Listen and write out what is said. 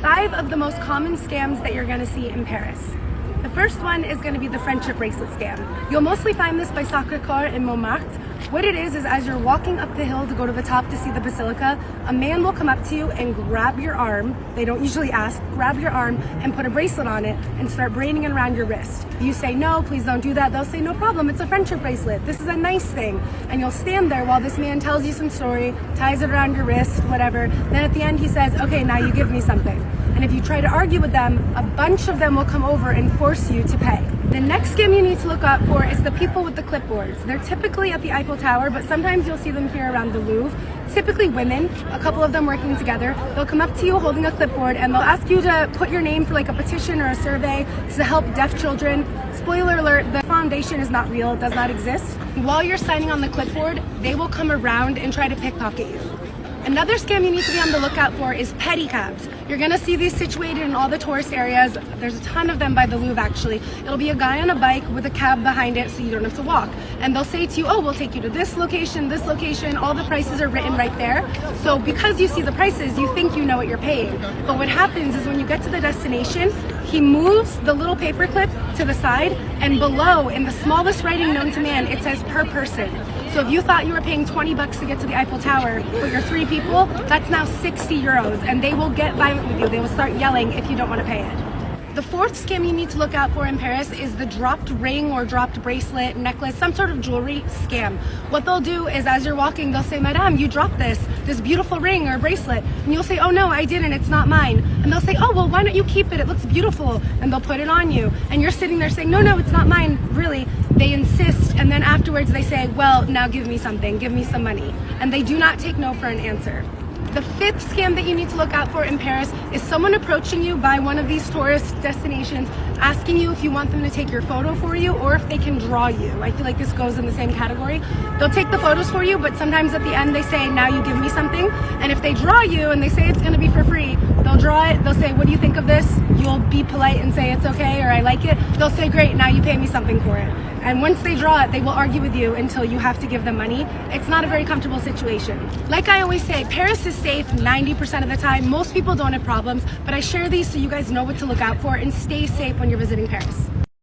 5 of the most common scams that you're going to see in Paris. The first one is going to be the friendship bracelet scam. You'll mostly find this by Sacré-Cœur in Montmartre. What it is as you're walking up the hill to go to the top to see the basilica, a man will come up to you and grab your arm. They don't usually ask. Grab your arm and put a bracelet on it and start braiding it around your wrist. You say, no, please don't do that. They'll say, no problem, it's a friendship bracelet. This is a nice thing. And you'll stand there while this man tells you some story, ties it around your wrist, whatever. Then at the end he says, okay, now you give me something. And if you try to argue with them, a bunch of them will come over and force you to pay. The next scam you need to look out for is the people with the clipboards. They're typically at the Eiffel Tower, but sometimes you'll see them here around the Louvre. Typically women, a couple of them working together. They'll come up to you holding a clipboard and they'll ask you to put your name for like a petition or a survey to help deaf children. Spoiler alert, the foundation is not real, it does not exist. While you're signing on the clipboard, they will come around and try to pickpocket you. Another scam you need to be on the lookout for is pedicabs. You're gonna see these situated in all the tourist areas. There's a ton of them by the Louvre actually. It'll be a guy on a bike with a cab behind it so you don't have to walk. And they'll say to you, oh, we'll take you to this location, all the prices are written right there. So because you see the prices, you think you know what you're paying. But what happens is when you get to the destination, he moves the little paperclip to the side and below, in the smallest writing known to man, it says per person. So if you thought you were paying 20 bucks to get to the Eiffel Tower, but you're 3 people, that's now 60 euros, and they will get violent with you. They will start yelling if you don't want to pay it. The fourth scam you need to look out for in Paris is the dropped ring or dropped bracelet, necklace, some sort of jewelry scam. What they'll do is as you're walking, they'll say, Madame, you dropped this beautiful ring or bracelet. And you'll say, oh no, I didn't, it's not mine. And they'll say, oh, well, why don't you keep it? It looks beautiful. And they'll put it on you. And you're sitting there saying, no, it's not mine, really. They insist, and then afterwards they say, well, now give me something, give me some money. And they do not take no for an answer. The fifth scam that you need to look out for in Paris is someone approaching you by one of these tourist destinations, asking you if you want them to take your photo for you or if they can draw you. I feel like this goes in the same category. They'll take the photos for you, but sometimes at the end they say, now you give me something. And if they draw you and they say it's gonna be for free, they'll draw it, they'll say, what do you think of this? You'll be polite and say it's okay or I like it. They'll say, great, now you pay me something for it. And once they draw it, they will argue with you until you have to give them money. It's not a very comfortable situation. Like I always say, Paris is safe 90% of the time. Most people don't have problems, but I share these so you guys know what to look out for and stay safe when you're visiting Paris.